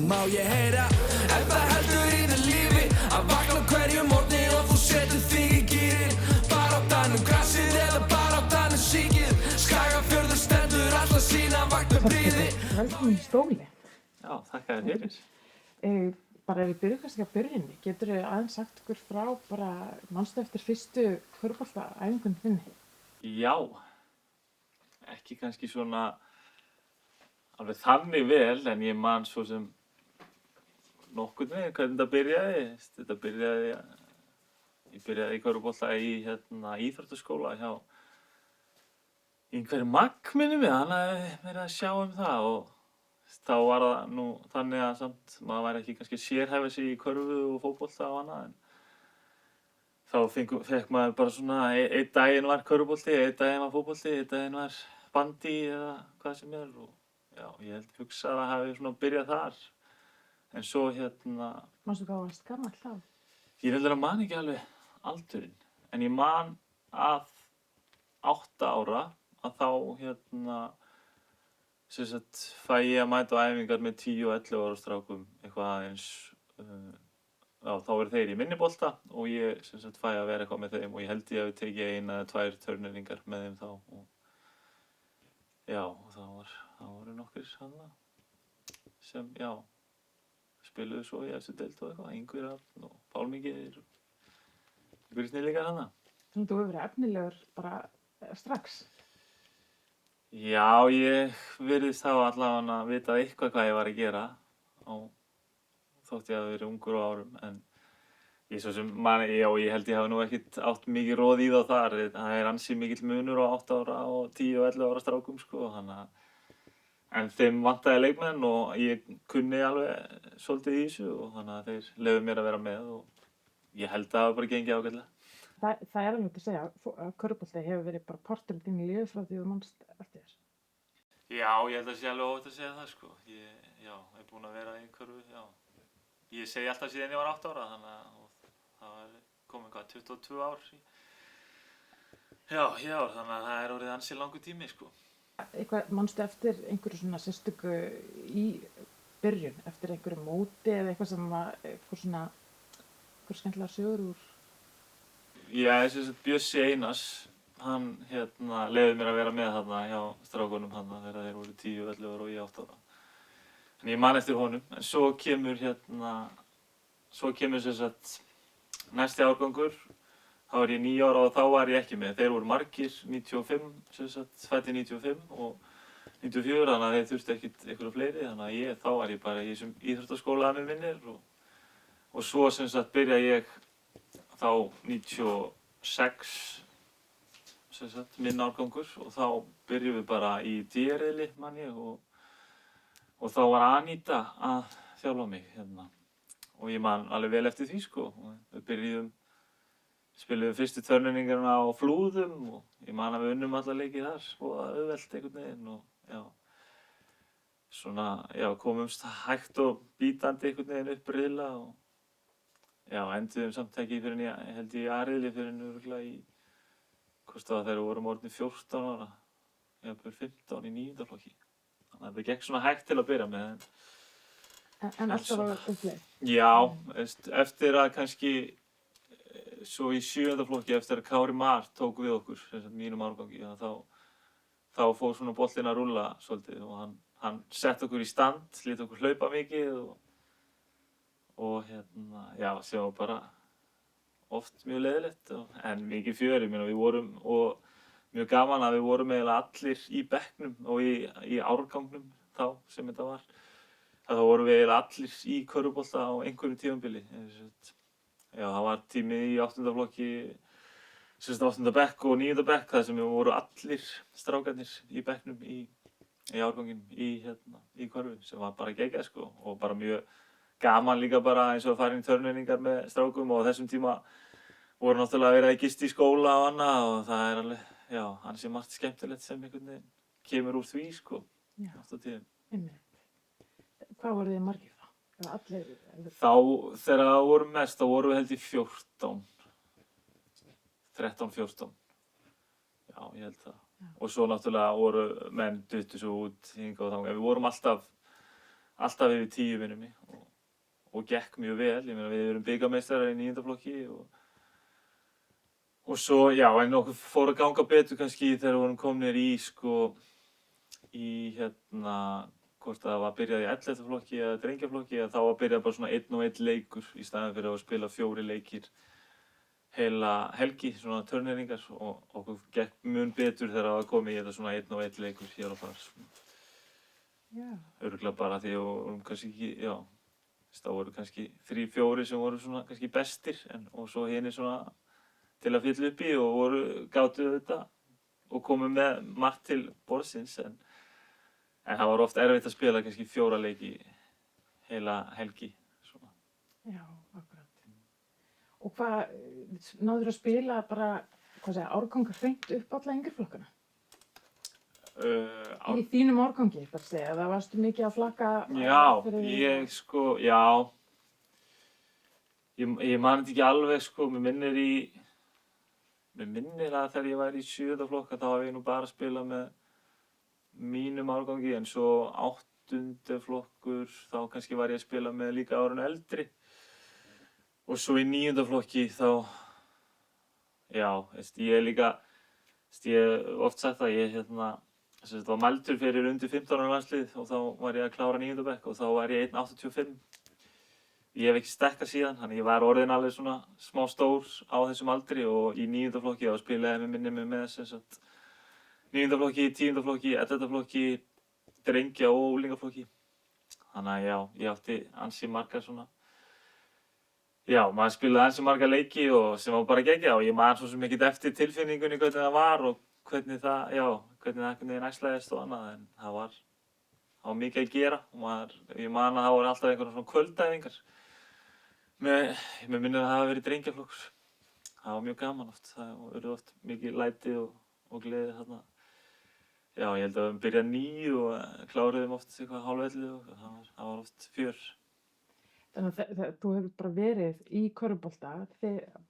Má ég heyra ef það heldur í þér lífi að vakna hverju morgni og þú setur þig í gírinn baráttan grassið eða baráttan síkið Skagafjörður stendur alltaf sína vakt með prýði Velkomin í stólinn. Já, þakka þér fyrir. Bara ef við byrjum kannski að byrjunni, geturðu aðeins sagt okkur frá bara manstu eftir fyrstu körfuboltaæfingunni þinni? Já, ekki kannski svona alveg þannig vel, en ég man svo sem nokkurn veginn hvernig þetta byrjaði. Ég byrjaði í körfubolta í íþróttaskóla hjá einhverjum Magg minnir mig, hann hafði verið að sjá um það og þá var það nú þannig að samt maður væri ekki kannski sérhæfa sig í körfu og fótbolta og annað en þá fekk maður bara svona einn daginn var körfubolti, einn daginn var fótbolti, einn daginn var bandi eða hvað sem er og já, ég hugsa að það hafi svona byrjað þar en svo Manstu hvað varst gamall þá? Ég reyndar að man ekki alveg aldurinn en ég man að 8 ára að þá sem sagt fæ ég að mæta á æfingar með 10 og 11 ára strákum eitthvað aðeins já, þá eru þeir í minnibolta og ég sem sagt fæ að vera eitthvað með þeim og ég held ég hafi tekið 1 eða 2 turneringar með þeim þá og já, og það voru nokkrir sem, já spiluðu svo í efstu deild og eitthvað, Ingvar Arn og Pálmingir og einhverjir snillingar þarna. Þannig að þú hefur verið efnilegur bara strax? Já, ég virðist þá allavega að vita eitthvað hvað ég var að gera og þótt ég hafi verið ungur á árum en ég svo sem já, ég held ég hafi nú ekkert átt mikið roð í þá þar. Það er ansi mikill munur á 8 ára og 10 og 11 ára strákum sko, þannig að en þeim vantaði leikmenn og ég kunni alveg svolítið í þessu og þannig að þeir leyfðu mér að vera með og ég held að það bara gengið ágætlega. Það er alveg að segja að körfubolti hefur verið bara partur þín í lífi frá því þú manst eftir þér. Já, ég held að sé alveg óvægt að segja það sko. Ég er búinn að vera í körfu, já. Ég segi alltaf síðan ég var 8 ára þannig að það var komin 22 ár í. Já, þannig að það er orðið ansi langur tími sko. Eitthvað, manstu eftir einhverju svona sérstöku í byrjun, eftir einhverju móti eða eitthvað sem var einhver skemmtilega sögur úr? Já, þess að Bjössi Einars, hann leyfði mér að vera með þarna hjá strákunum þarna þegar þeir voru 10, 11 ára og ég 8 ára. En ég man eftir honum, en svo kemur sem sagt næsti árgangur. Þá var ég 9 ára og þá var ég ekki með. Þeir voru margir, 95, sem sagt, fæddir 95 og 94, þannig að þeir þurftu ekkert einhverja fleiri. Þannig að þá var ég bara í þessum íþróttaskóla með minnir og svo sem sagt byrja ég þá 96, sem sagt, minn árgangur og þá byrjum við bara í D-riðli, man ég, og þá var Aníta að þjálfa mig og ég man alveg vel eftir því sko. Við spiluðum fyrstu törnuningarna á Flúðum og ég man að við unnum alla leiki þar og auðvelt einhvern veginn og já, svona, já, komumst hægt og bítandi einhvern veginn upp riðla og já, enduðum samt ekki fyrir ég held ég í A-riðli fyrir örugglega í, hvort það þegar við vorum orðnir 14 ára, jafnvel 15 í 9. flokki. Þannig að þetta gekk svona hægt til að byrja með. En alltaf var uppleið? Já, eftir að kannski svo í 7. flokki eftir að Kári Mar tók við okkur, sem sagt mínum árgangi, þá fór svona boltinn að rúlla svolítið og hann sett okkur í stand, lét okkur hlaupa mikið og já, sem var bara oft mjög leiðilegt en mikið fjör, ég meina við vorum og mjög gaman að við vorum eiginlega allir í bekknum og í árgangnum þá sem þetta var. Þá vorum við eiginlega allir í körfubolta á einhverju tímabili. Já, það var tími í 8. flokki, sem sagt 8. bekk og 9. bekk, þar sem við voru allir strákarnir í bekknum í árganginum í körfu, sem var bara geggjað sko og bara mjög gaman líka bara eins og að fara inn í törnuningar með strákum og á þessum tíma voru náttúrulega verið að gista í skóla og annað og það er alveg, já, ansi margt skemmtilegt sem einhvern veginn kemur úr því sko, oft á tíðum. Hvað voru þið margir þá? Allir? Þá, þegar það voru mest, þá voru við held í 13-14. Já, ég held það. Já. Og svo náttúrulega voru menn duttu svo út hingað og þangað. Við vorum alltaf alltaf yfir 10 minnum mig og gekk mjög vel. Ég meina við erum bikarmeistarar í 9. flokki og svo, já, en okkur fór að ganga betur kannski þegar við vorum komnir í, sko, í hvort það var byrjað í 11. flokki eða drengjaflokki, eða þá var byrjað bara svona 1 og 1 leikur í staðinn fyrir að spila 4 leikir heila helgi, svona turneringar, og okkur gekk mun betur þegar það var komið í þetta svona 1 og 1 leikur hér og þar. Já. Örugglega bara því að vorum kannski ekki, já, það voru kannski 3-4 sem voru svona kannski bestir, og svo hinir svona til að fylla upp í og gátu þetta og komu með margt til borðsins, en það var oft erfitt að spila kannski 4 leiki heila helgi, svona. Já, akkurat. Og hvað, náður að spila bara, árgangar hreint upp alla yngri flokkana? Í þínum árgangi, bara segja, það varstu mikið að flakka Já, fyrir því? Ég man þetta ekki alveg, sko, mér minnir að þegar ég væri í 7. flokka þá var ég nú bara að spila með mínum árgangi, en svo 8. flokkur þá kannski var ég að spila með líka árinu eldri. Og svo í 9. flokki þá, já, ég er líka, ég hef oft sagt að ég var mældur fyrir undir 15 ára landslið og þá var ég að klára 9. bekk og þá var ég 1,85. Ég hef ekki stekkað síðan, þannig ég var orðinn alveg svona smá stór á þessum aldri, og í 9. flokki þá spilaði ég með 9. flokki, 10. flokki, 11. flokki, drengja- og úlingaflokki. Þannig að já, ég átti ansi margar svona, já, maður spilaði ansi margar leiki og sem var bara geggjað, og ég man svo sem ekkert eftir tilfinningunni hvernig það var og hvernig það æxlaðist og annað, en það var mikið að gera og ég man að það voru alltaf einhverjum svona kvöldæfingar. Mér minnir að það hafi verið drengjaflokkur. Það var mjög gaman oft, það voru oft mikið læti og gleði þarna. Já, ég held að við byrjaði 9 og kláruðum oft eitthvað hálf-11 og það var oft fjör. Þannig að þú hefur bara verið í körfubolta,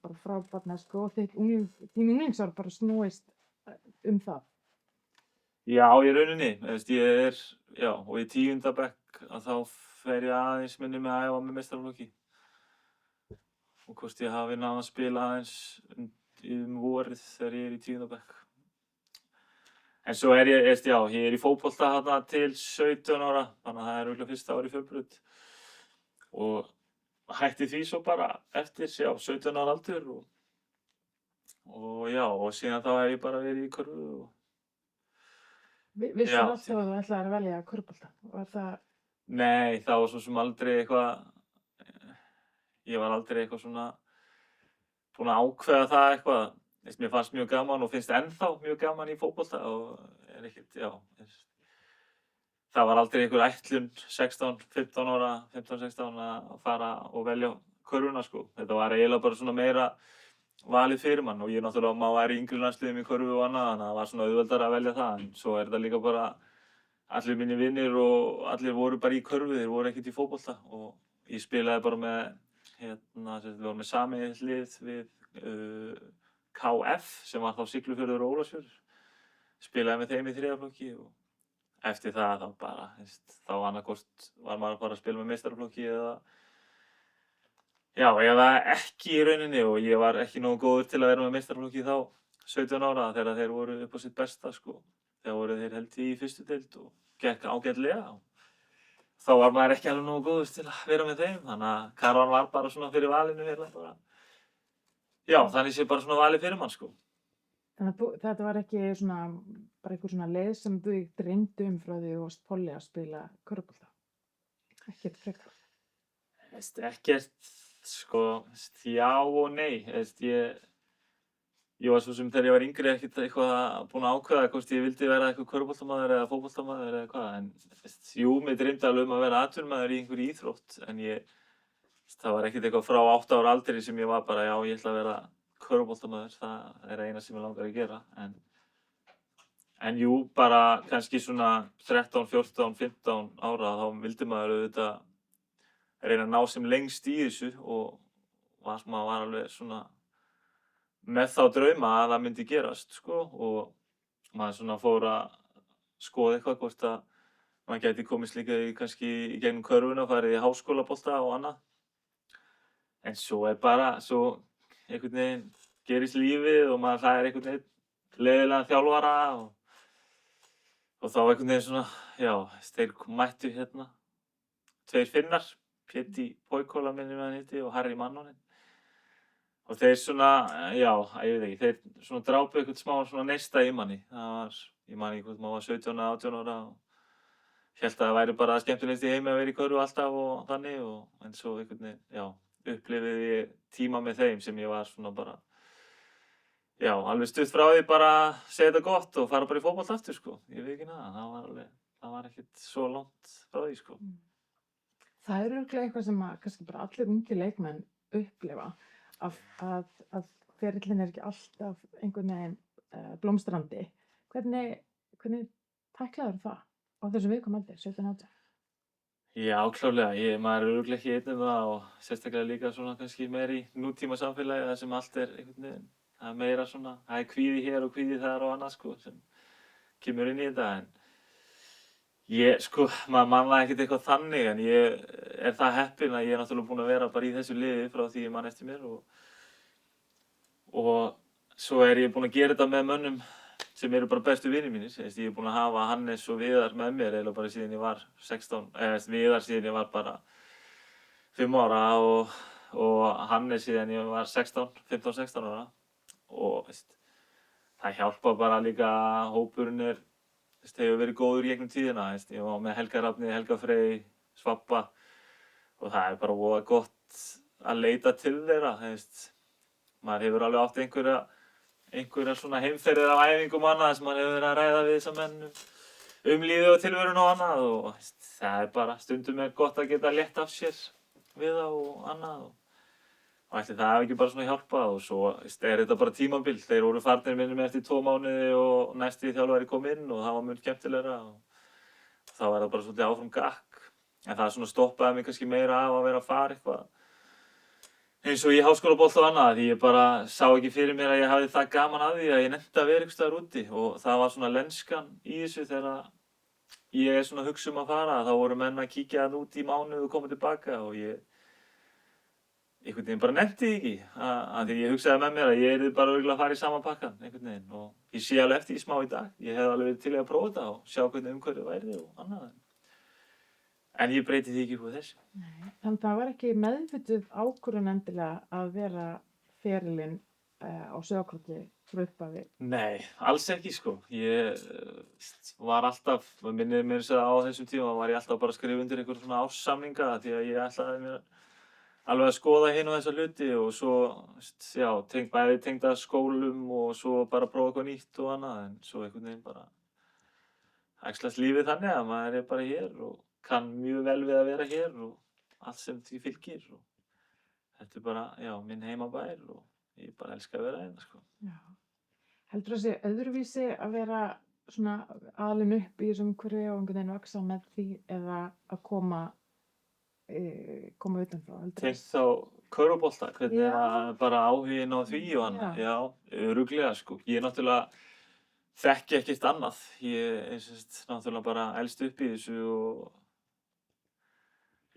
bara frá barnæsku, og þín unglingsár bara snúist það. Já, í rauninni, já, og í 10. bekk að þá fer ég aðeins minni með að æfa með meistaraflokki. Og hvort ég hafi náð að spila aðeins vorið þegar ég er í 10. bekk. En svo ég er í fótbolta þarna til 17 ára, þannig að það er örugglega fyrsta ár í fjölbraut. Og hætti því svo bara eftir, 17 ára aldur og síðan þá hef ég bara verið í körfu og Vissir alltaf að þú ætlaðir að velja körfubolta? Nei, það var svo sem aldrei eitthvað, ég var aldrei eitthvað svona búinn að ákveða það eitthvað. Mér fannst mjög gaman og finnst ennþá mjög gaman í fótbolta og það var aldrei einhver ætlun 15-16 ára að fara og velja körfuna, sko. Þetta var eiginlega bara svona meira valið fyrir mann, og ég náttúrulega, maður var í yngri landsliðum í körfu og annað, þannig að það var svona auðveldara að velja það, en svo þetta líka bara allir mínir vinir og allir voru bara í körfu, þeir voru ekkert í fótbolta, og ég spilaði bara með, við vorum með sameiginlegt lið við KF, sem var þá Siglufjörður og Ólafsfjörður, spilaði með þeim í 3. flokki og eftir það þá bara, þá annaðhvort var maður bara að spila með meistaraflokki eða ekki í rauninni, og ég var ekki nógu góður til að vera með meistaraflokki þá 17 ára þegar þeir voru upp á sitt besta, sko. Þegar voru þeir held í 1. deild og gekk ágætlega. Þá var maður ekki alveg nógu góður til að vera með þeim, þannig að karvan var bara svona fyrir valinu bara. Já, þannig sé bara svona valið fyrir mann, sko. Þannig að þetta var ekki svona, bara einhver svona leið sem þú dreymdi frá því þú varst polli að spila körfubolta? Ekkert frekar? Ekkert, sko, já og nei. Ég var svo sem þegar ég var yngri ekkert eitthvað búinn að ákveða hvort ég vildi vera eitthvað körfuboltamaður eða fótboltamaður eða hvað, en jú, mig dreymdi alveg að vera atvinnumaður í einhverju íþrótt, en það var ekkert eitthvað frá 8 ára aldri sem ég var bara, já, ég ætla að vera körfuboltamaður, það er eina sem ég langar að gera, en jú, bara kannski svona 13, 14, 15 ára þá vildi maður auðvitað reyna að ná sem lengst í þessu, og maður var alveg svona með þá drauma að það myndi gerast, sko, og maður svona fór að skoða eitthvað hvort að maður gæti komist líka kannski í gegnum körfuna, farið í háskólabolta og annað. En svo einhvern veginn gerist lífið og maður hlæðir einhvern veginn leiðilegan þjálfara og þá einhvern veginn svona, já, þeir mættu hérna, 2 Finnar, Péti Poikola minni með hann hitti og Harry Mannonen. Og þeir svona, já, ég veit ekki, þeir svona drápu einhvern smá svona neista í manni. Ég man ekki hvort maður var 17 eða 18 ára og hélt að það væri bara skemmtilegast í heimi að vera í körfu alltaf og þannig en svo einhvern veginn, já, upplifði ég tíma með þeim sem ég var svona bara, já, alveg stutt frá því bara að segja þetta gott og fara bara í fótbolta aftur, sko. Ég veit ekki það var ekkert svo langt frá því, sko. Það örugglega eitthvað sem kannski bara allir ungi leikmenn upplifa að ferillinn ekki alltaf einhvern veginn blómstrandi. Hvernig tæklaðir það á þessum viðkomandi, 17-18? Já, klárlega. Maður örugglega ekki einn það og sérstaklega líka svona kannski meira í nútíma samfélagi þar sem allt einhvern veginn, það meira svona, það kvíði hér og kvíði þar og annað, sko, sem kemur inn í þetta. En sko, maður manna ekkert eitthvað þannig, en ég það heppinn að ég náttúrulega búinn að vera bara í þessu liði frá því ég man eftir mér og svo ég búinn að gera þetta með mönnum sem eru bara bestu vinir mínir. Ég búinn að hafa Hannes og Viðar með mér eiginlega bara síðan ég var 16, Viðar síðan ég var bara 5 ára og Hannes síðan ég var 15-16 ára og það hjálpa bara líka að hópurinn hefur verið góður í gegnum tíðina. Ég var með Helga Rafni, Helga Frey, Svabba og það bara voða gott að leita til þeirra. Maður hefur alveg átt einhverja svona heimferðir af æfingum og annað sem maður hefur verið að ræða við þessa menn lífið og tilveruna og annað og það bara stundum gott að geta létt af sér við það og annað og ætli það hafi ekki bara svona hjálpað og svo þetta bara tímabil. Þeir voru farnir minni með eftir 2 mánuði og næsti þjálfari kom inn og það var mun skemmtilegra og þá var það bara svolítið áfram gakk. En það svona stoppaði mig kannski meira af að vera að fara eitthvað eins og í háskólabolta og annað því ég bara sá ekki fyrir mér að ég hafði það gaman að því að ég nennti að vera einhvers staðar úti og það var svona lenskan í þessu þegar ég svona að hugsa að fara þá voru menn að kíkja þarna út í mánuð og koma tilbaka og ég einhvern veginn bara nennti því ekki að því ég hugsaði með mér að ég yrði bara örugglega að fara í sama pakkan einhvern veginn og ég sé alveg eftir því smá í dag. Ég hefði alveg verið til í að prófa þetta og sjá hvernig umhverfið væri og annað. En ég breyti því ekki upp á þessu. Nei, þannig að það var ekki meðvituð ákvörðun endilega að vera ferilinn á Sauðárkróki frá upphafi? Nei, alls ekki, sko. Ég var alltaf, minnir mér að á þessum tíma var ég alltaf bara að skrifa undir einhverjum svona árssamninga því að ég ætlaði mér alveg að skoða hinn og þessa hluti og svo, já, bæði tengd að skólum og svo bara prófa eitthvað nýtt og annað en svo einhvern veginn bara æxlast lífið þannig að maður bara hér og kann mjög vel við að vera hér og allt sem því fylgir og þetta bara, já, minn heimabær og ég bara elska að vera hérna, sko. Já. Heldur það sé öðruvísi að vera svona alin upp í þessum umhverfi og einhvern veginn vaxa með því eða að koma utanfrá? Tengt þá körfubolta, hvernig að bara áhuginn á því og annað, já, örugglega, sko. Ég náttúrulega þekki ekkert annað. Ég náttúrulega bara elst upp í þessu og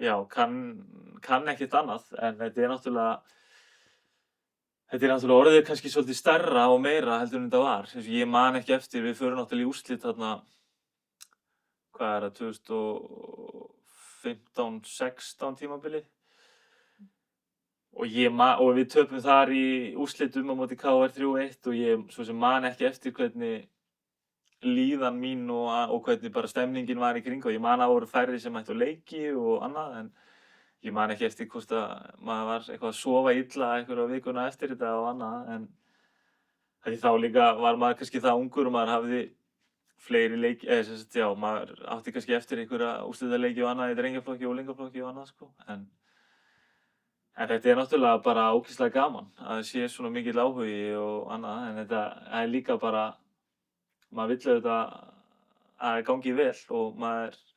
já, kann ekkert annað, en þetta náttúrulega orðið kannski svolítið stærra og meira heldur en þetta var. Ég man ekki eftir, við förum náttúrulega í úrslit þarna, hvað það, 2015-16 tímabilið. Og við töpum þar í úrslitum á móti KR 3-1 og ég svo sem man ekki eftir hvernig líðan mín og hvernig bara stemningin var í kring og ég man að voru færri sem mættu á leiki og annað en ég man ekki eftir hvort að maður var eitthvað að sofa illa einhverja vikuna eftir þetta og annað en þá líka var maður kannski það ungur og maður hafði fleiri leiki, já, maður átti kannski eftir einhverja úrslitaleiki og annað í drengjaflokki og unglingaflokki og annað, sko, en þetta náttúrulega bara ógeðslega gaman að það sé svona mikill áhugi og annað en þetta líka bara maður vill auðvitað að það gangi vel og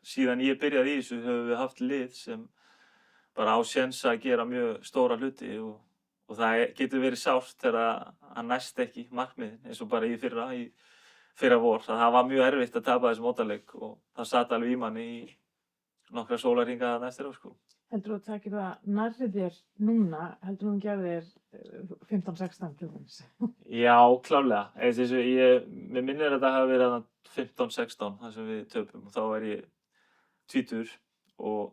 síðan ég byrjaði í þessu höfum við haft lið sem bara á séns að gera mjög stóra hluti og það getur verið sárt þegar að næst ekki markmiðin eins og bara í fyrra í fyrra vor, að það var mjög erfitt að tapa þessum mótaleik og það sat alveg í manni í nokkra sólarhringa þarna eftir á, sko. Heldur þú að takir það nærri þér núna, heldur þú gerðir 15-16 til dæmis? Já, klárlega. Mér minnir að þetta hafi verið þarna 15-16 þar sem við töpum og þá var ég 20 og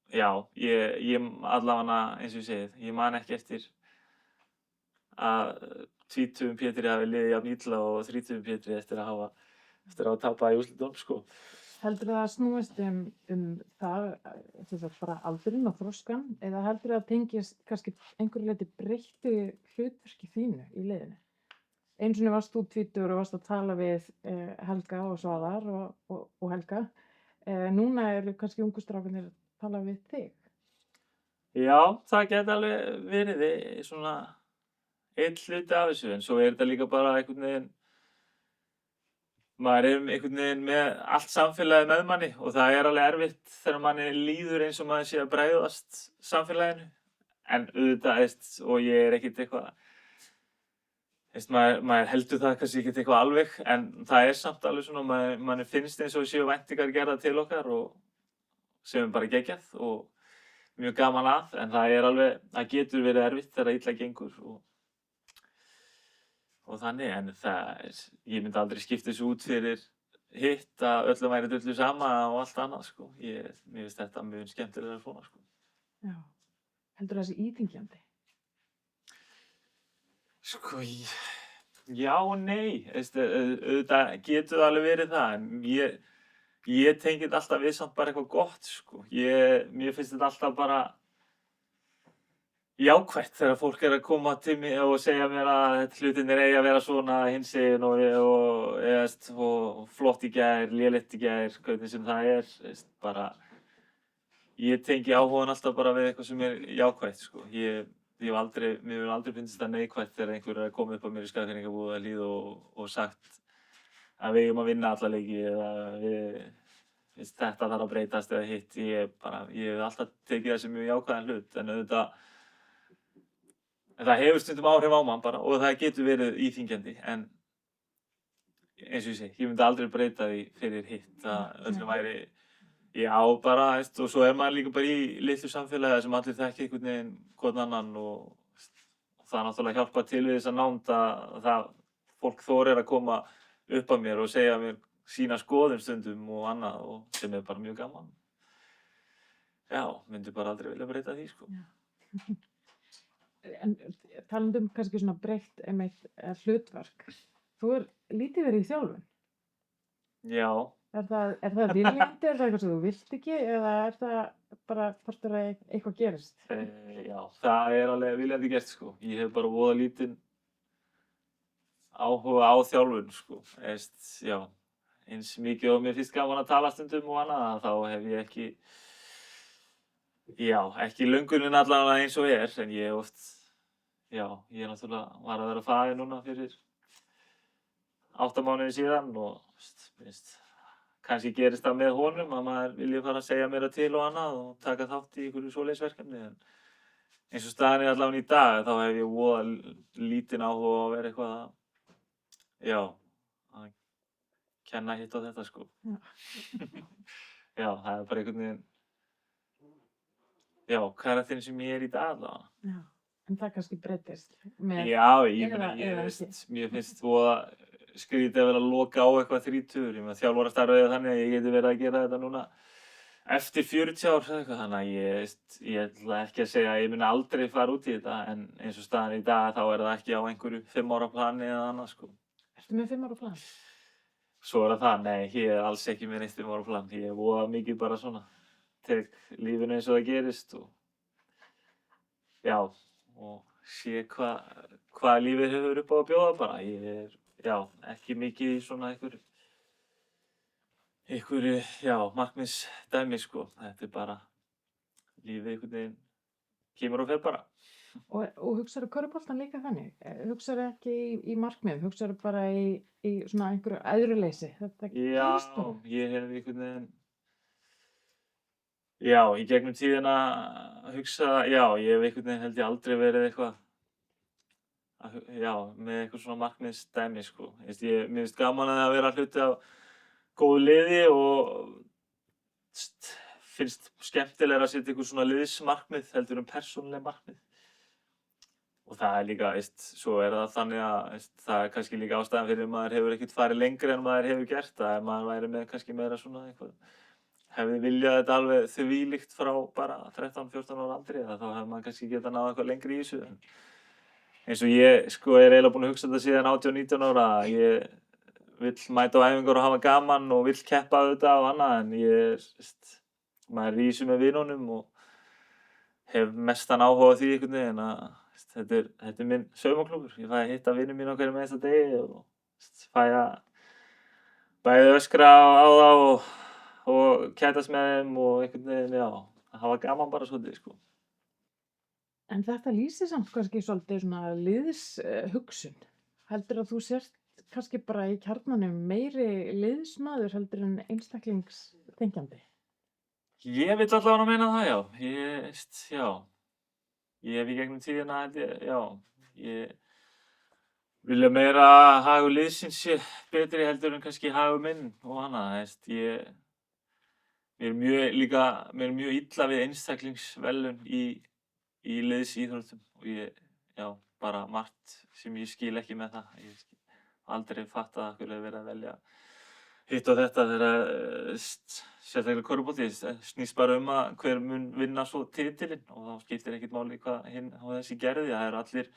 já, ég allavega eins og ég segið, ég man ekki eftir að 20 Pétri hafi liðið jafn illa og 30 Pétri eftir að hafa tapað í úrslitunum, sko. Heldur það að snúist það, þess að bara aldurinn og þroskan, eða heldur það að tengist kannski einhverju leyti breyttu hlutverki þínu í liðinu? Einu sinni varst þú 20 og varst að tala við Helga og Svavar og Helga. Núna eru kannski ungu strákarnir að tala við þig. Já, það geti alveg verið svona einn hluti af þessu, en svo þetta líka bara einhvern veginn, maður einhvern veginn með allt samfélagið með manni og það alveg erfitt þegar manni líður eins og maður sé að bregðast samfélaginu. En auðvitað, og ég ekkert eitthvað, maður heldur það kannski ekkert eitthvað alveg, en það samt alveg svona, manni finnst eins og séu væntingar gerðar til okkar og sem bara geggjað og mjög gaman að, en það getur verið erfitt þegar illa gengur og þannig, en ég myndi aldrei skipta þessu út fyrir hitt að öllum væri drullu sama og allt annað, sko. Mér finnst þetta mjög skemmtilega svona, sko. Já. Heldur það sé íþyngjandi? Sko, já og nei. Auðvitað getur það alveg verið það, en ég tengi þetta alltaf við samt bara eitthvað gott, sko. Mér finnst þetta alltaf bara jákvætt þegar fólk að koma til mig og segja mér að hlutirnir eigi að vera svona hinsegin og flott í gær, lélegt í gær, hvernig sem það bara ég tengi áhugann alltaf bara við eitthvað sem jákvætt, sko. Mér hefur aldrei finnst þetta neikvætt þegar einhver að koma upp á mér í Skagfirðingabúðarhlíð og sagt að við eigum að vinna alla leiki eða þetta þarf að breytast eða hitt. Ég hef alltaf tekið þessi mjög jákvæðan hlut, en auðvitað það hefur stundum áhrif á mann bara og það getur verið íþyngjandi, en eins og ég segi, ég myndi aldrei breyta því fyrir hitt að öllum væri, já bara, og svo maður líka bara í litlu samfélagi sem allir þekki einhvern veginn hvorn annan og það náttúrulega hjálpar til við þessa nánd að fólk þorir að koma upp að mér og segja mér sína skoðun stundum og annað og sem bara mjög gaman. Já, myndi bara aldrei vilja breyta því, sko. Já. En talandi kannski svona breytt hlutverk, þú lítið verið í þjálfun? Já. Er það viljandi, er það eitthvað sem þú vilt ekki, eða er það bara þarftur að eitthvað gerist? Já, það alveg viljandi gert, sko. Ég hef bara voða lítinn áhuga á þjálfun, sko. Já, eins mikið og mér finnst gaman að tala stundum og annað, þá hef ég ekki löngunin allavega eins og en ég ég náttúrulega var að vera faðir núna fyrir 8 mánuði síðan og kannski gerist það með honum að maður vilji fara að segja meira til og annað og taka þátt í einhverju svoleiðisverkefni, en eins og staðan allavega í dag þá hef ég voða lítinn áhuga að vera eitthvað að kenna hitt á þetta, sko. Já, það bara einhvern veginn karakterinn sem ég í dag allavega. Já, en það kannski breytist. Já, mér finnst voða skrítið að vera að loka á eitthvað 30. Þjálfarastarfið þannig að ég geti verið að gera þetta núna eftir 40 ár, þannig að ég ætla ekki að segja að ég muni aldrei fara út í þetta, en eins og staðan í dag þá það ekki á einhverju 5 ára plani eða annað, sko. Ertu með 5 ára plan? Svo það, nei, ég alls ekki með neitt 5 ára plan. Ég voða mikið bara svona, tek lífinu eins og það gerist og sé hvað lífið hefur upp á að bjóða bara. Ég ekki mikið í svona einhverju markmiðsdæmi, sko. Þetta bara, lífið einhvern veginn kemur og fer bara. Og hugsaðu körfuboltann líka þannig? Hugsaðu ekki í markmiðum? Hugsaðu bara í svona einhverju æðruleysi? Ég hef einhvern veginn í gegnum tíðina hugsa, ég hef einhvern veginn held ég aldrei verið eitthvað já, með eitthvað svona markmiðsdæmi, sko. Mér finnst gaman að vera hluti af góðu liði og finnst skemmtilegra að setja eitthvað svona liðsmarkmið heldur persónuleg markmið. Og það líka, svo það þannig að það kannski líka ástæðan fyrir maður hefur ekkert farið lengri en maður hefur gert. Að ef maður væri með kannski meira svona eitthvað, hefði viljað þetta alveg þvílíkt frá bara 13-14 ára aldri, þá hefði maður kannski getað náð eitthvað lengri í þessu. Eins og ég er eiginlega búinn að hugsa þetta síðan 18-19 ára. Ég vill mæta á æfingar og hafa gaman og vill keppa auðvitað og annað, en maður er í þessu með vinunum og hef mestan áhuga á því einhvern veginn að þetta er minn saumaklúbbur. Ég fæ að hitta vinum mína á hverjum einasta degi og fæ að bæði öskra á þá og kætast með þeim og einhvern veginn, já, að hafa gaman bara svolítið, sko. En þetta lýsir samt kannski svolítið svona liðshugsun. Heldur að þú sért kannski bara í kjarnanum meiri liðsmaður heldur en einstaklingsþengjandi? Ég vil allavega meina það, já. Ég hef í gegnum tíðina, ég vilja meira að hagur liðsins sé betri heldur en kannski hagur minn og annað, mér er mjög illa við einstaklingsvelun í liðsíþróttum og bara margt sem ég skil ekki með það. Ég aldrei fattað að hverju verið að velja hitt og þetta þegar sérstaklega körfubolti snýst bara að hver mun vinna svo titilinn og þá skiptir ekkert máli hvað hinn á þessi gerði. Það eru allir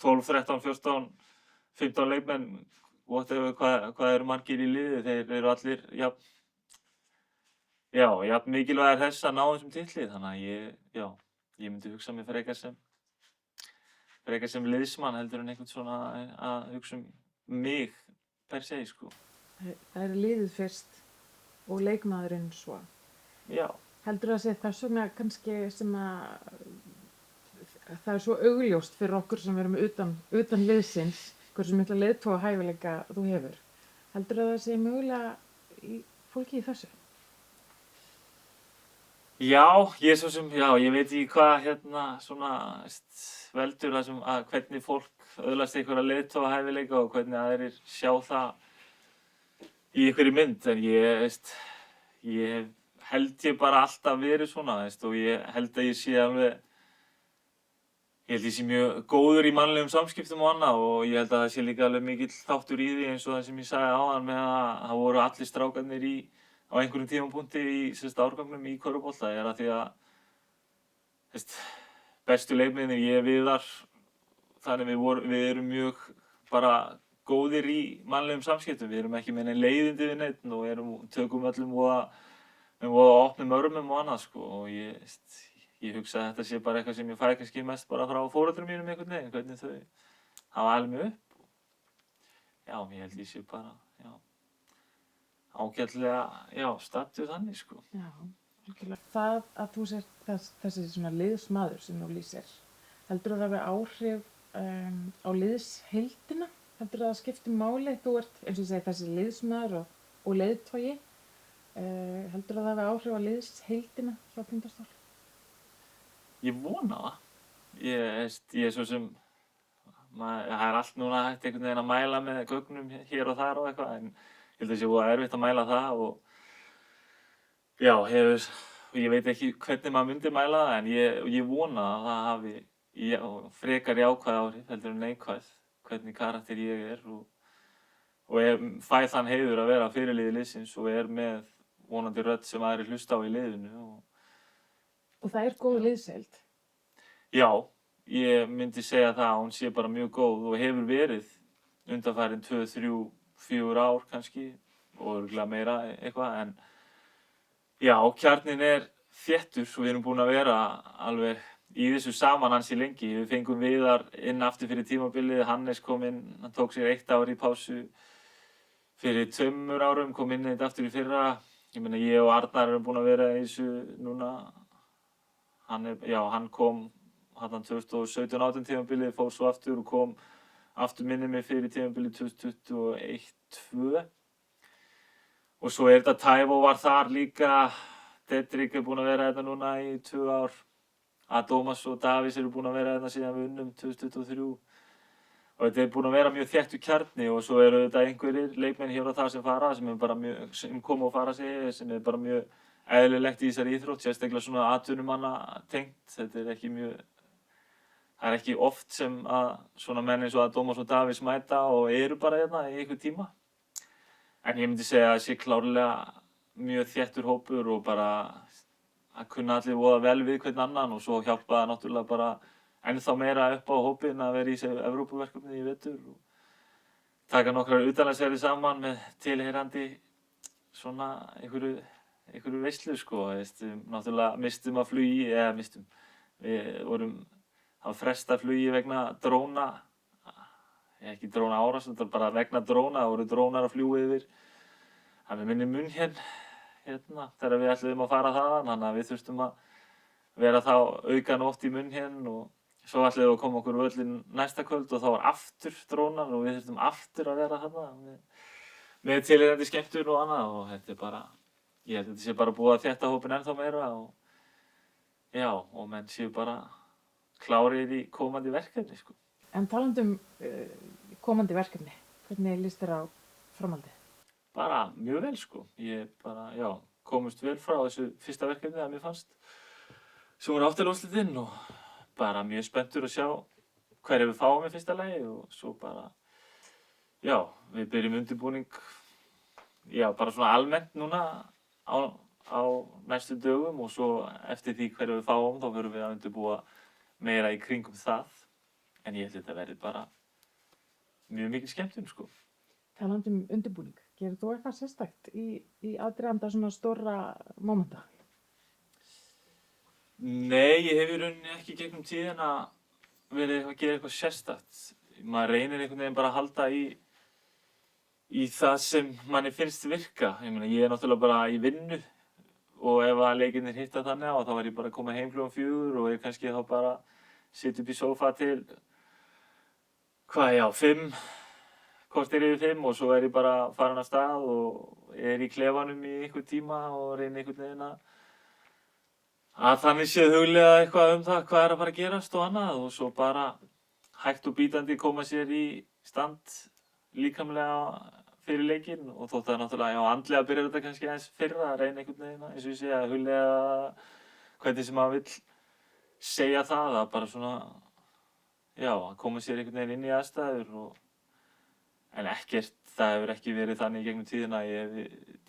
12, 13, 14, 15 leikmenn, hvað eru margir í liði, þeir eru allir jafn mikilvægir þess að ná þessum titli. Þannig að ég myndi hugsa mig frekar sem liðsmann heldur en einhvern svona að hugsa mig per se, sko. Það er liðið fyrst og leikmaðurinn svo. Já. Heldur það að segja þess vegna kannski sem að það er svo augljóst fyrir okkur sem erum utan liðsins hversu mikla leiðtogahæfileika þú hefur. Heldur það að segja mögulega fólki í þessu? Já, ég veit ekki hvað svona veldur það sem að hvernig fólk öðlast einhverja leiðtogahæfileika og hvernig aðrir sjá það í einhverri mynd, en ég held ég bara alltaf verið svona, og ég held að ég sé mjög góður í mannlegum samskiptum og annað og ég held að það sé líka alveg mikill þáttur í því eins og það sem ég sagði áðan með að það voru allir strákarnir á einhverjum tímapunkti í árgangnum í körfubolta, að því að bestu leikmennirnir, ég er Viðar, þannig við erum mjög bara góðir í mannlegum samskiptum, við erum ekki með neinn leiðindi við neitt og tökum öllum með opnum örmum og annað, sko, og ég hugsa að þetta sé bara eitthvað sem ég fæ kannski mest bara frá foreldrum mínum einhvern veginn, hvernig þau hafa alið mig upp. Ég held ég sé bara, ágætlega, stattur þannig, sko. Já, algjörlega. Það að þú sért þessi svona liðsmaður sem þú lýsir, heldur það hafi áhrif á liðsheildina? Heldur það skipti máli? Þú ert, eins og ég segi, þessi liðsmaður og leiðtogi. Heldur það hafi áhrif á liðsheildina hjá Tindastól? Ég vona það. Ég svo sem, það er allt núna hægt einhvern veginn að mæla með gögnum hér og þar og eitthvað, en ég held að það sé voða erfitt að mæla það og ég veit ekki hvernig maður myndi mæla það, en ég vona að það hafi frekar jákvæð áhrif heldur en neikvæð, hvernig karakter ég er og fæ þann heiður að vera fyrirliði liðsins og með vonandi rödd sem aðrir hlusta á í liðinu. Og það er góð liðsheild? Já, ég myndi segja það að hún sé bara mjög góð og hefur verið undanfarin 2, 3, 4 ár kannski og örugglega meira eitthvað, en kjarninn er þéttur og við erum búin að vera alveg í þessu saman ansi lengi. Við fengum Viðar inn aftur fyrir tímabilið, Hannes kom inn, hann tók sér 1 ár í pásu fyrir 2 árum, kom inn þetta aftur í fyrra. Ég og Arnar erum búin að vera í þessu núna. Hann kom 2017-18 tímabilið, fór svo aftur og kom aftur minni mig fyrir tímabilið 2021-2. Og svo þetta Tævo var þar líka, Dedrick er búin að vera þetta núna í 2 ár. Adómas og Davís eru búin að vera þarna síðan við unnum 2023. og þetta er búin að vera mjög þéttur kjarni og svo eru þetta einhverjir leikmenn hér og þar sem fara sem er bara mjög, sem koma og fara sig sem er bara mjög eðlilegt í þessari íþrótt, sérstaklega svona atvinnumanna tengt, þetta er ekki mjög það er ekki oft sem að svona menn eins og að Dómas og Davíðs mæta og eru bara hérna í einhver tíma en ég myndi segja að það sé klárlega mjög þéttur hópur og bara að kunna allir voða vel við hvern annan og svo hjálpa það náttúrulega bara ennþá meira upp á hópinn að vera í þessu Evrópuverkefni í vetur og taka nokkrar utanlandsferðir saman með tilheyrandi svona einhverju veislu sko, náttúrulega mistum að flugi, við vorum að fresta flugi vegna dróna, ekki dróna árás, þetta bara vegna dróna, það voru drónar að fljúga yfir, það með minni munn hérna, þegar við ætluðum að fara þaðan, þannig að við þurftum að vera þá auka nótt í munn og svo ætluðum við að koma okkur völlin næsta kvöld og þá var aftur drónar og við þurftum aftur að vera þarna með tilheyrandi skemmtun og annað og þetta er bara, ég held að þetta sé bara búið að þétta hópinn ennþá meira og já, og menn séu bara klárir í komandi verkefni sko. En talandi komandi verkefni, hvernig líst þér á framhaldið? Bara mjög vel sko, ég bara, já, komust vel frá þessu fyrsta verkefni að mér fannst sem voru áttalúrslitinn og bara mjög spenntur að sjá hverju við fáum í fyrsta lagi og svo bara, já, við byrjum undirbúning, já, bara svona almennt núna á næstu dögum og svo eftir því hverju við fáum þá verðum við að undirbúa meira í kringum það, en ég held að þetta verði bara mjög mikil skemmtun sko. Talandi undirbúning, gerir þú eitthvað sérstakt í aðdraganda svona stóra mómenta? Nei, ég hef í rauninni ekki gegnum tíðina verið að gera eitthvað sérstakt. Maður reynir einhvern veginn bara að halda í það sem manni finnst virka. Ég meina, ég er náttúrulega bara í vinnu og ef að leikirnir hitta þannig á þá var ég bara að koma heim klukkan 4 og ég kannski þá bara sitt upp í sófa til 5, korter yfir 5 og svo er ég bara farin af stað og er í klefanum í einhver tíma og reyni einhvern veginn að þannig séð huglega eitthvað það hvað er að fara að gerast og annað og svo bara hægt og bítandi koma sér í stand líkamlega fyrir leikinn og þótt að náttúrulega, já, andlega byrjar þetta kannski aðeins fyrr að reyna einhvern veginn, eins og ég segja, að huglega hvernig sem maður vill segja það, að bara svona, já, að koma sér einhvern veginn inn í aðstæður en ekkert, það hefur ekki verið þannig í gegnum tíðina að ég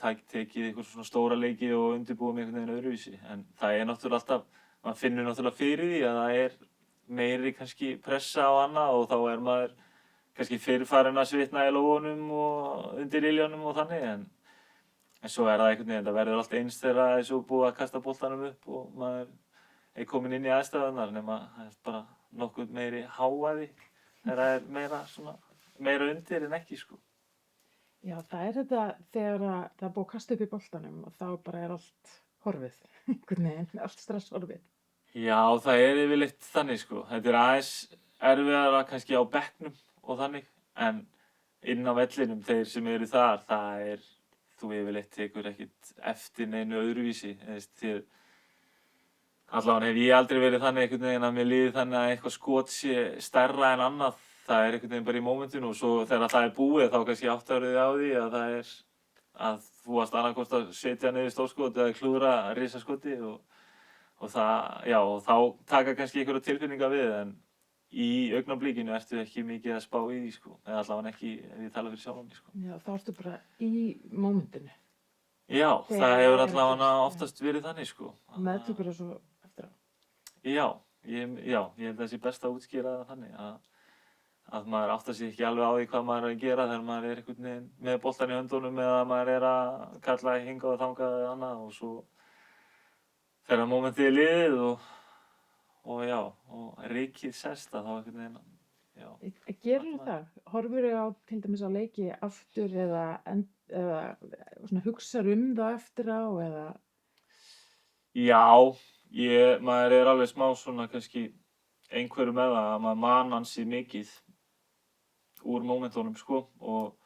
hef tekið einhver svona stóra leiki og undirbúið mig einhvern veginn öðruvísi, en það er náttúrulega alltaf, maður finnur náttúrulega fyrir því að það er meiri kannski pressa á annað og þá er maður kannski fyrirfarinn að svitna í lófunum og undir iljunum og þannig en svo er það einhvern veginn, það verður allt eins þegar það er svo búið að kasta boltanum upp og maður er komin inn í aðstæðurnar nema það er bara nokkuð meiri hávaði þegar það er meira undir en ekki sko. Já, það er þetta þegar það er búið að kasta upp í boltanum og þá bara er allt horfið, einhvern veginn, allt stress horfið. Já, það er yfirleitt þannig sko, þetta er aðeins erfiðara kannski á bekknum og þannig, en inn á vellinum, þeir sem eru þar, það er, þú yfirleitt tekur ekkert eftir neinu öðruvísi, því allavega hef ég aldrei verið þannig einhvern veginn að mér líði þannig að eitthvað skot sé stærra en annað, það er einhvern veginn bara í mómentinu og svo þegar það er búið þá kannski áttarðu þig á því að það er að þú varst annarkvort að setja niður stórskot eða klúðra risaskoti og það, já, og þá taka kannski einhverja tilfinningar við en í augnablikinu ertu ekki mikið að spá í því sko, eða allavega ekki ef ég tala fyrir sjálfan mig sko. Já, þá ertu bara í mómentinu. Já, það hefur allavega oftast verið þannig sko. Meðtökur og svo eftir á. Já, ég held að það sé best að útskýra það þannig að maður áttar sig ekki alveg á því hvað maður er að gera þegar maður er einhvern veginn með boltann í höndunum eða maður er að kalla hingað og þangað eða annað og svo þegar momentið er liðið og já, og rykið sest að þá einhvern veginn, já. Gerðu það? Horfirðu á til dæmis á leiki aftur eða svona hugsar það eftir á eða? Já, maður er alveg smá svona kannski einhverju með það að maður man ansi mikið úr momentunum sko og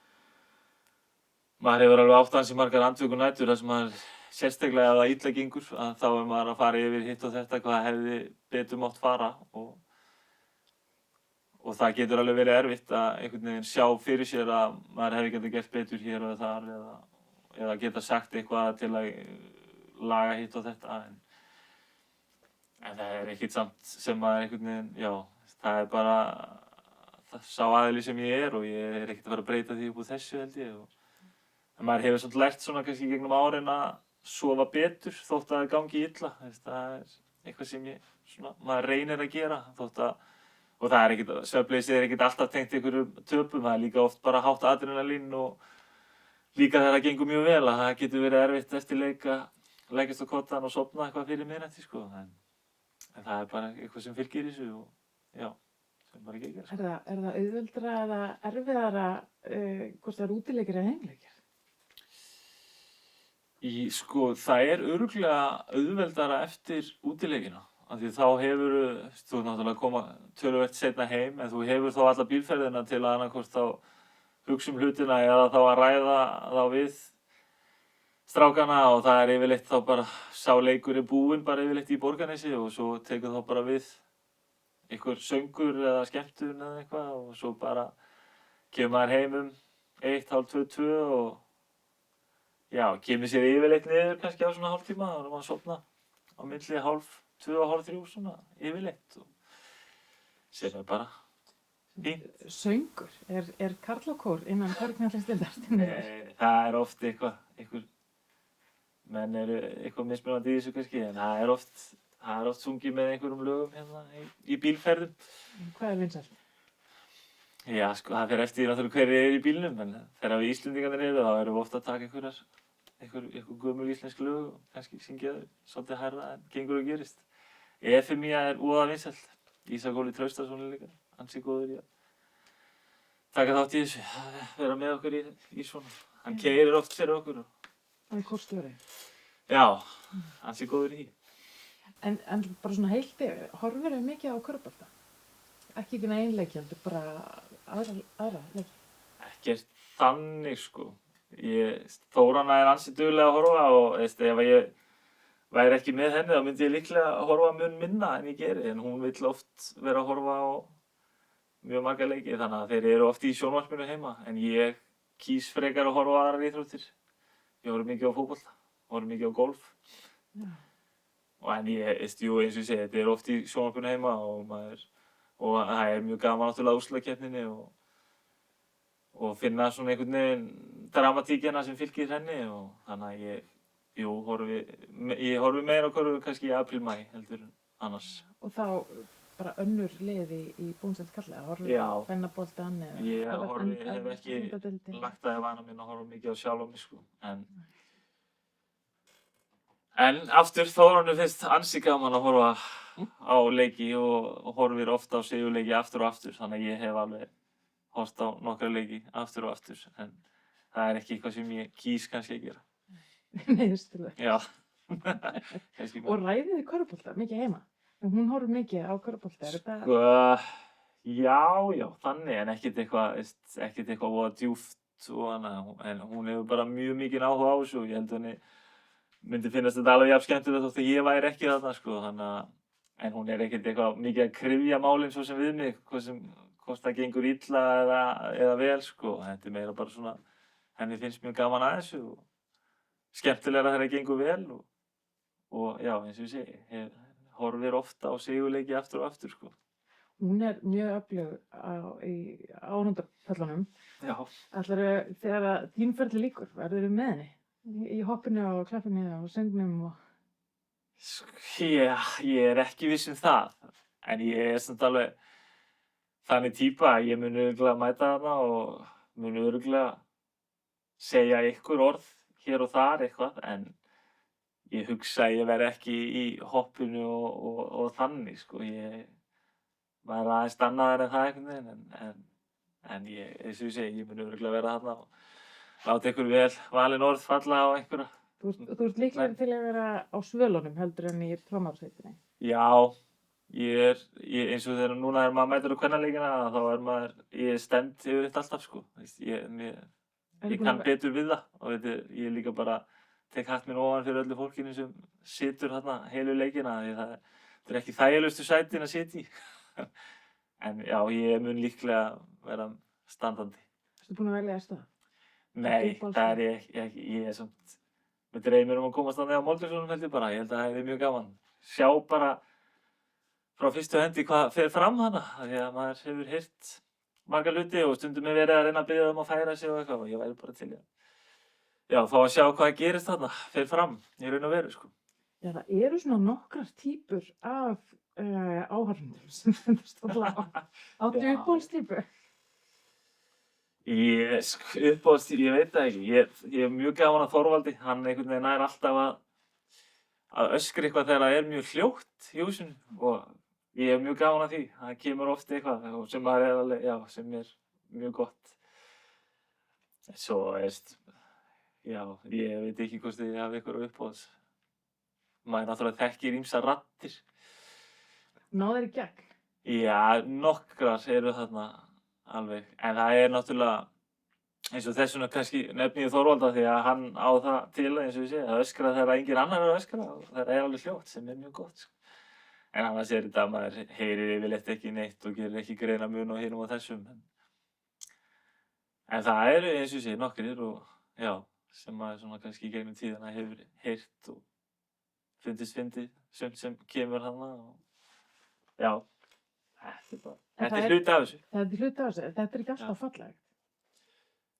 maður hefur alveg átt ansi margar andvökunætur þar sem maður sérstaklega ef það illa gengur að þá er maður að fara yfir hitt og þetta hvað hefði betur mátt fara og það getur alveg verið erfitt að einhvern veginn sjá fyrir sér að maður hefði getað gert betur hér og þar eða geta sagt eitthvað til að laga hitt og þetta en það er ekkert samt sem maður einhvern veginn, já, það er bara sá aðili sem ég er og ég er ekkert að fara að breyta því upp úr þessu held ég en maður hefur svona lært svona kannski í gegnum árin að sofa betur þótt að það gangi illa, það er eitthvað sem maður reynir að gera þótt að og það er ekkert, svefnleysi er ekkert alltaf tengt einhverjum töpum, það er líka oft bara hátt adrenalín og líka þegar það gengur mjög vel að það getur verið erfitt eftir leik að leggjast á koddann og sofna eitthvað fyrir miðnætti sko. En það er bara eitthvað sem fylgir þessu og já, sem bara ekki sko. Er það auðveldara eða erfiðara hvort það er útileikir eða heimleikir? Sko, það er örugglega auðveldara eftir útileikina. Af því þá hefur þú náttúrulega koma töluvert seinna heim en þú hefur þá alla bílferðina til að annaðhvort þá hugsa hlutina eða þá að ræða þá við strákana og það er yfirleitt þá bara sá leikur er búinn bara yfirleitt í Borgarnesi og svo tekur þá bara við einhver söngur eða skemmtun eða eitthvað og svo bara kemur maður heim 1, hálf 2, 2 og já, kemur sér yfirleitt niður kannski á svona hálftíma og maður sofna á milli hálf 2 og hálf 3 svona yfirleitt og sem er bara fínt. Söngur? Er karlakór innan Körfuknattleiksdeildar? Það er oft einhver menn eru eitthvað mismunandi í þessu kannski en það er oft sungið með einhverjum lögum hérna í bílferðum. Hvað er vinsælt? Já, sko, það fer eftir náttúrulega hverjir eru í bílnum en þegar við Íslendingarnir eru þá erum við ofta að taka einhver gömul íslensk lög og kannski syngja svolítið hærra en gengur og gerist. Efemía er voða vinsælt. Ísak Óli Traustason líka, ansi góður í að taka þátt í þessu, vera með okkur í svona. Hann keyrir oft fyrir okkur. Það er kórstjóri. Já, ansi góður í. En bara svona heilt yfir, horfir þau mikið á körfubolta? Ekki einleiki, heldur bara aðra leiki? Ekkert þannig sko. Þórana er ansi dugleg að horfa og ef ég væri ekki með henni þá myndi ég líklega horfa mun minna en ég geri en hún vill oft vera að horfa á mjög marga leiki þannig að þeir eru oft í sjónvarpinu heima en ég kýs frekar að horfa á aðrar íþróttir. Ég horfi mikið á fótbolta, horfi mikið á golf. Já. En eins og ég segi, þetta er oft í sjónvarpinu heima og það er mjög gaman náttúrulega úrslitakeppninni og finna svona einhvern veginn dramatíkina sem fylgir henni og þannig að ég horfi meira á körfu kannski í apríl-maí heldur en annars. Og þá bara önnur liði í Búndsdeild karla, horfir á kvennaboltann eða? Ég hef ekki lagt það í vana minn að horfa mikið á sjálf á mig sko. En aftur Þórunni finnst ansi gaman að horfa á leiki og horfir ofta á sigurleiki aftur og aftur þannig að ég hef alveg horft á nokkra leiki aftur og aftur en það er ekki eitthvað sem ég kýs kannski að gera. Nei, það. Já. Og ræðið þið körfubolta mikið heima? Hún horfir mikið á körfubolta, er þetta? Sko, já, þannig en ekkert eitthvað voða djúpt og annað en hún hefur bara mjög mikinn áhuga á þessu og ég held henni myndi finnast þetta alveg jafn skemmtilegt þótt að ég væri ekki þarna sko en hún er ekkert eitthvað mikið að kryfja málin svo sem við mig hvort það gengur illa eða vel sko þetta er meira bara svona henni finnst mjög gaman að þessu og skemmtilegra þegar það gengur vel og já eins og ég segi horfir ofta á sigurleiki aftur og aftur sko. Hún er mjög öflug í áhorfendapöllunum. Já. Ætlarðu þegar þín ferli lýkur, verðurðu með henni? Í hoppinu og klappinu og söngnum og... Já, ég er ekki viss um það. En ég er samt alveg þannig típa að ég mun örugglega mæta þarna og mun örugglega segja ykkur orð hér og þar eitthvað. En ég hugsa að ég verð ekki í hoppinu og þannig, sko. Maður er aðeins annaðar en það einhvern veginn. En ég, eins og ég segi, ég mun örugglega vera þarna og láta ykkur vel valin orð falla á einhverja. Þú ert líklega til að vera á svölunum heldur en í trómarsveitinni. Já, ég eins og þegar núna er maður mætur á kvennaleikina þá ég stend yfir þetta alltaf sko. Ég kann betur við það og ég líka bara tek hatt minn ofan fyrir öllu fólkinu sem situr þarna heilu leikina því það er ekki þægilegustu sætin að sitja í. En já, ég mun líklega vera standandi. Ertu búin að velja þér stað? Nei, uppáhalds það er ég ekki. Ég er samt, með dreymir að komast þannig á Moldvísunum held ég bara. Ég held að það er mjög gaman. Sjá bara frá fyrstu hendi hvað fer fram þarna. Því að maður hefur heyrt marga hluti og stundum er verið að reyna að biðja að færa sig og eitthvað og ég væri bara til að fá að sjá hvað gerist þarna, fer fram í raun og veru, sko. Já, það eru svona nokkrar típur af áhorfendum sem Tindastóll á. Áttu Já. uppáhaldstýpu? Uppáhaldstýpu, ég veit það ekki. Ég er mjög gaman að Þorvaldi. Hann einhvern veginn er alltaf að öskra eitthvað þegar það er mjög hljótt í húsinu og ég er mjög gaman að því. Það kemur oft eitthvað sem maður er alveg, já, sem er mjög gott. Svo, já, ég veit ekki hvort ég hafi eitthvað uppáhalds. Maður náttúrulega þekkir ýmsar raddir. Náður í gegn? Já, nokkrar eru þarna alveg. En það er náttúrulega eins og þessuna kannski nefni ég Þorvalda því að hann á það til eins og ég segi að öskra þegar enginn annar er að öskra og það er alveg hljótt sem er mjög gott, sko. En annars er þetta að maður heyrir yfirleitt ekki neitt og gerir ekki greinarmun á hinum og þessum. En það eru eins og ég segi nokkrir og já, sem maður svona kannski í gegnum tíðina hefur heyrt og fundist fyndið, sumt sem kemur þarna og já, þetta er hluti af þessu. Þetta er hluti af þessu, þetta er ekki alltaf fallegt.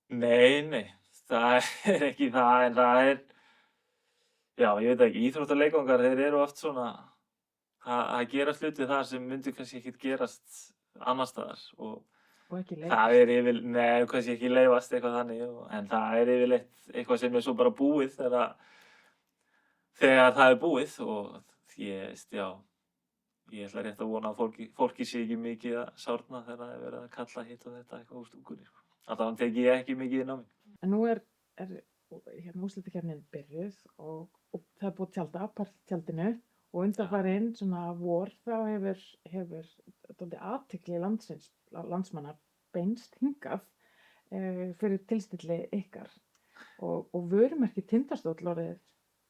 Nei, það er ekki það, en það er, já, ég veit ekki, íþróttaleikvangar, þeir eru oft svona að gera hluti þar sem myndi kannski ekkert gerast annar staðar Og ekki leik. það er kannski ekki leyfast eitthvað þannig, en það er yfirleitt eitthvað sem er svo bara búið þegar það er búið og ég ætla rétt að vona að fólki sé ekki mikið að sárna þegar það er verið að kalla hitt og þetta eitthvað úr stúkunni. Þannig teki ég ekki mikið inn á mig. En nú er úrslitakeppnin byrjuð og það er búið tjalda, partítjaldinu og undanfarinn svona vor þá hefur dálítið athygli landsmanna beinst hingað fyrir tilstilli ykkar og vörumerki Tindastóll orðið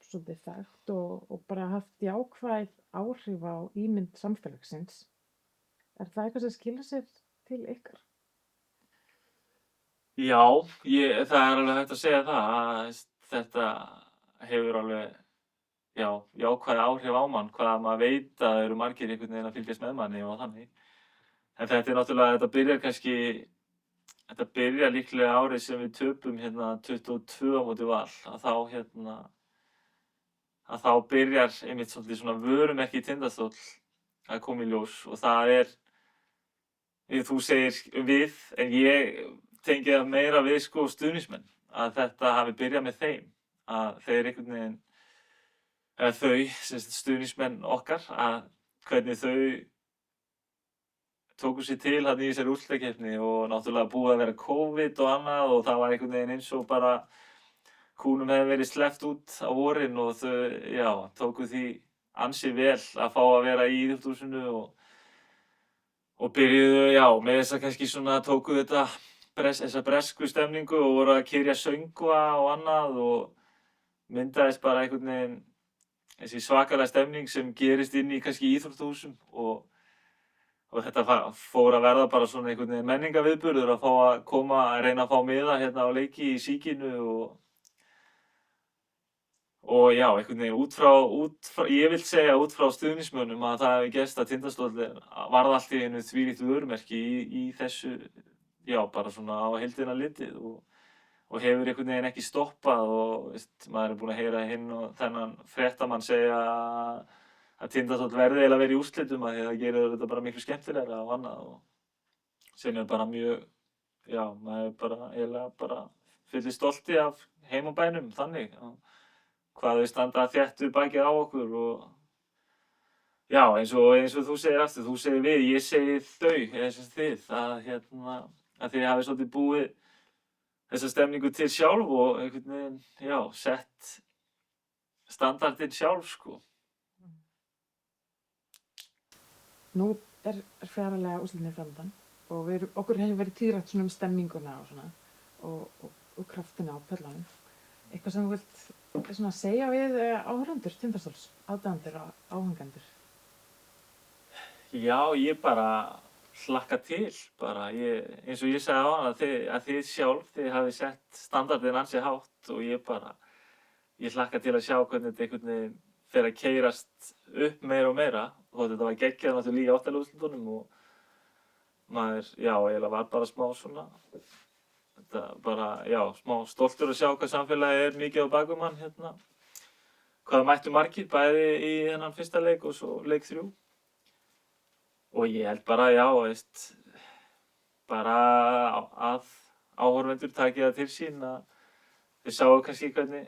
svolítið þekkt og bara haft jákvæð áhrif á ímynd samfélagsins. Er það eitthvað sem skilar sér til ykkar? Já, það er alveg hægt að segja það að þetta hefur alveg jákvæð áhrif á mann, hvað maður veit að það eru margir einhvern veginn að fylgjast með manni og þannig. En þetta er náttúrulega, þetta byrjar líklega árið sem við töpum 22 á móti Val, að þá byrjar einmitt svolítið svona vörumerki Tindastóll að koma í ljós og það er, þú segir við, en ég tengi það meira við stuðningsmenn, að þetta hafi byrjað með þeim, að þeir einhvern veginn, eða þau, stuðningsmenn okkar, að hvernig þau tóku sér til þarna í þessari úrslitakeppni og náttúrulega búið að vera COVID og annað og það var einhvern veginn eins og bara kúnum hefði verið sleppt út á vorin og þau, tóku því ansi vel að fá að vera í íþróttahúsinu og byrjuðu, með þess að kannski svona tóku þessa bresku stemningu og voru að kyrja söngva og annað og myndaðist bara einhvern veginn þessi svakalega stemning sem gerist inn í kannski íþróttahúsum og þetta fór að verða bara svona einhvern veginn menningarviðburður að fá að koma að reyna að fá miða á leiki í Síkinu og einhvern veginn út frá, ég vil segja út frá stuðningsmönnum að það hefði gerst að Tindastóll varð allt í einu þvílíkt vörumerki í þessu, bara svona á heildina litið og hefur einhvern veginn ekki stoppað og maður er búinn að heyra hinn og þennan fréttamann segja að Tindastóll verði eiginlega verið í úrslitum að því það gerir þetta bara miklu skemmtilegra og annað og sem er bara mjög, maður er bara eiginlega bara fullir stolti af heimabænum þannig hvað þau standa þétt við bakið á okkur og eins og þú segir aftur, þú segir við, ég segi þau, eða sem þið, að þið hafið svolítið búið þessa stemningu til sjálf og einhvern veginn, sett standardinn sjálf, sko. Nú er fjaralega úrslitin framundan og okkur hefur verið tíðrætt svona stemminguna og svona og kraftina á pöllunum. Eitthvað sem þú vilt svona segja við áhorfendur Tindastóls, aðdáendur og áhangendur? Já, ég bara hlakka til bara. Eins og ég sagði á hann að þið sjálf, þið hafið sett standardinn ansi hátt og ég hlakka til að sjá hvernig þetta einhvern veginn fer að keyrast upp meira og meira. Og þetta var geggjað náttúrulega í 8. úrslitunum og maður, eiginlega var bara smá svona, þetta bara, smá stoltur að sjá hvað samfélagið mikið á bak við mann hérna. Hvað mættu margir, bæði í þennan fyrsta leik og svo leik 3. Og ég held bara, bara að áhorfendur taki það til sín að þau sáu kannski hvernig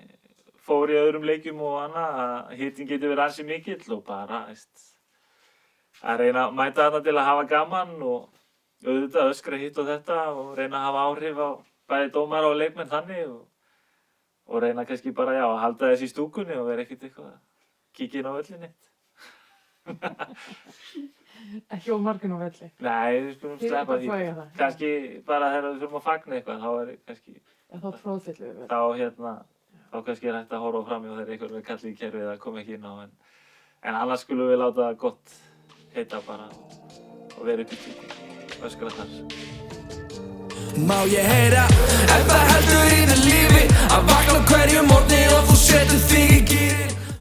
fór í öðrum leikjum og annað að hitinn getur verið ansi mikill og bara, að reyna að mæta þarna til að hafa gaman og auðvitað öskra hitt og þetta og reyna að hafa áhrif á bæði dómara og leikmenn þannig og reyna kannski bara, að halda þess í stúkunni og vera ekkert eitthvað að kíkja inn á völlinn eitt. Ekki of margir á velli. Nei, við skulum sleppa því. Það. Kannski bara þegar við þurfum að fagna eitthvað, þá kannski... Þá tróðfyllum við vel. Þá kannski hægt að horfa fram í og þegar einhver verður kallið í kerfið að koma ekki inn á. En annars skulum við láta það gott heita bara og vera upp í tíku. Öskra þar. Má ég heyra ef það heldur í þér lífi að vakna